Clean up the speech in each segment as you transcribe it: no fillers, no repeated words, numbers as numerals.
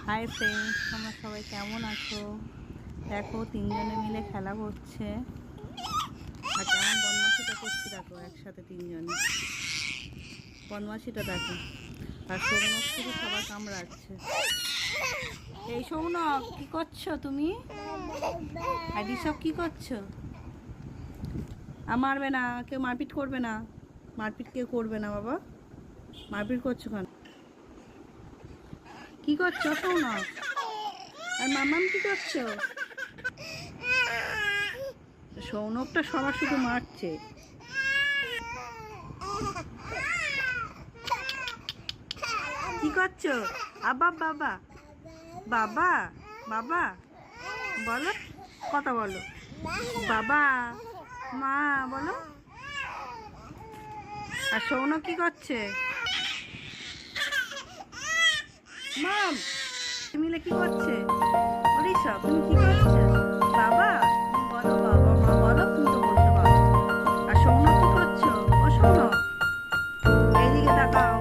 Hi friends, তোমরা সবাই কেমন আছো? দেখো তিনজনে মিলে খেলা করছে আর কেমন বদমাশিটা করছে। দেখো একসাথে তিনজনে বদমাশিটা দেখো। আর সৌনক শুধু সবার কামড়াচ্ছে। এই সৌনক, কি করছো তুমি? আর সব কি করছো? মারবে না, কেউ মারপিট করবে না। মারপিট কেউ করবে না বাবা। মারপিট করছো কেন? কি করছো সৌনক? আর মামাম কি করছো? সৌনকটা সবার শুধু মারছে। কি করছো? বাবা বাবা বাবা বাবা বলো, কথা বলো। বাবা মা বলো। আর সৌনক কি করছে? মাম মিলে কি করছে? অরিশা তুমি কি করছো? বাবা বলো, বাবা মা বলো, তুমি তো বলতে পারো। আর সৌনক কি করছো? ও সৌনক, এইদিকে তাকাও।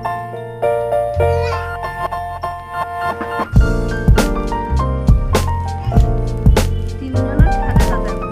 তিনজনের খেলাটা দেখো।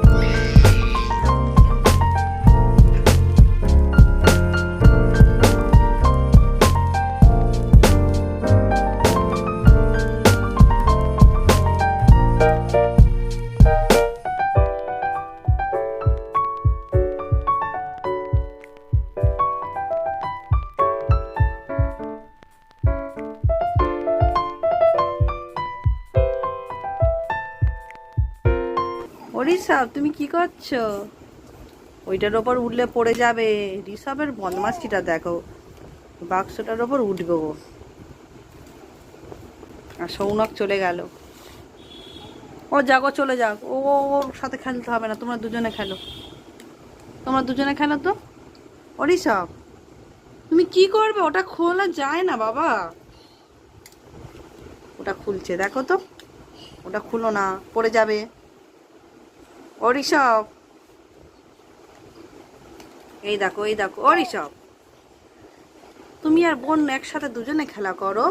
ঋষভ তুমি কি করছো? ওইটার ওপর উঠলে পড়ে যাবে। ঋষভের বদমাশিটা দেখো, বাক্সটার ওপর উঠবে ও। আর সৌনক চলে গেল। ও যাগো, চলে যাক। ওর সাথে খেলতে হবে না, তোমরা দুজনে খেলো। তোমরা দুজনে খেলো তো। ঋষভ তুমি কি করবে? ওটা খোলা যায় না বাবা। ওটা খুলছে দেখো তো। ওটা খুলো না, পড়ে যাবে। ঋষভ এই দেখো, এই দেখো। ঋষভ তুমি আর বোন একসাথে দুজনে খেলা করো।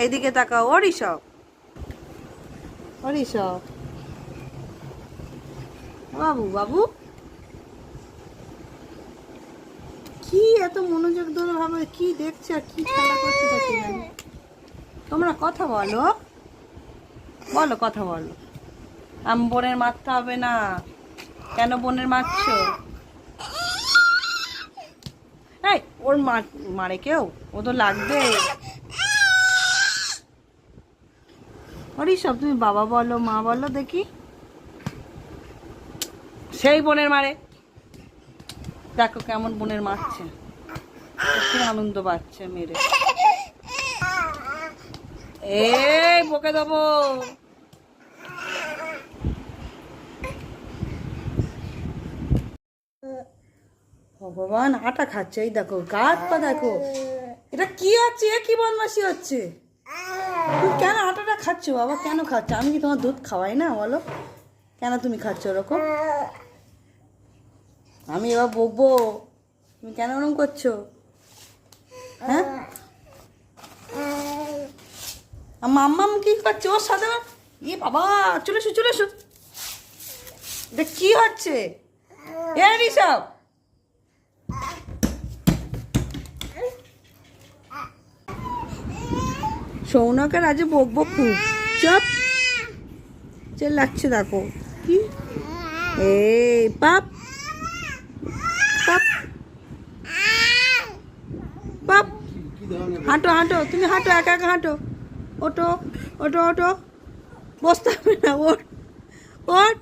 এইদিকে তাকাও। ঋষভ ঋষভ বাবু বাবু, কি এত মনোযোগ ধরে ভাবে কি দেখছে আর কি খেলা করছে দেখি না। তোমরা কথা বলো, বলো কথা বলো। বোনের মারতে হবে না। কেন বোনের মারছো? এই ওর মারে কেউ? ও তো লাগবে। সব তুমি বাবা বলো, মা বলো দেখি। সেই বোনের মারে। দেখো কেমন বোনের মারছে, খুব আনন্দ পাচ্ছে মেরে। এই বকে দেবো। ভগবান, আটা খাচ্ছে। এই দেখো গাছ পা দেখো। এটা কি হচ্ছে? কি বদমাশি হচ্ছে? তুমি কেন আটাটা খাচ্ছ বাবা? কেন খাচ্ছ? আমি কি তোমার দুধ খাওয়াই না? বলো কেন তুমি খাচ্ছ ওরকম? আমি এবার বকবো। তুমি কেন ওরকম করছো? হ্যাঁ, মাম্মাম কি করছে ওর সাথে? ইয়ে বাবা, চলে এসো চলে এসো। এটা কি হচ্ছে? ঋষভ সৌনকের আজ বকবো খুব। চপ চেল্লাচ্ছে দেখো কি। এই পাপ পাপ পাপ, হাঁটো হাঁটো, তুমি হাঁটো, একা একা হাঁটো। ওটো ওটো ওটো, বসতে হবে না। ওট ওট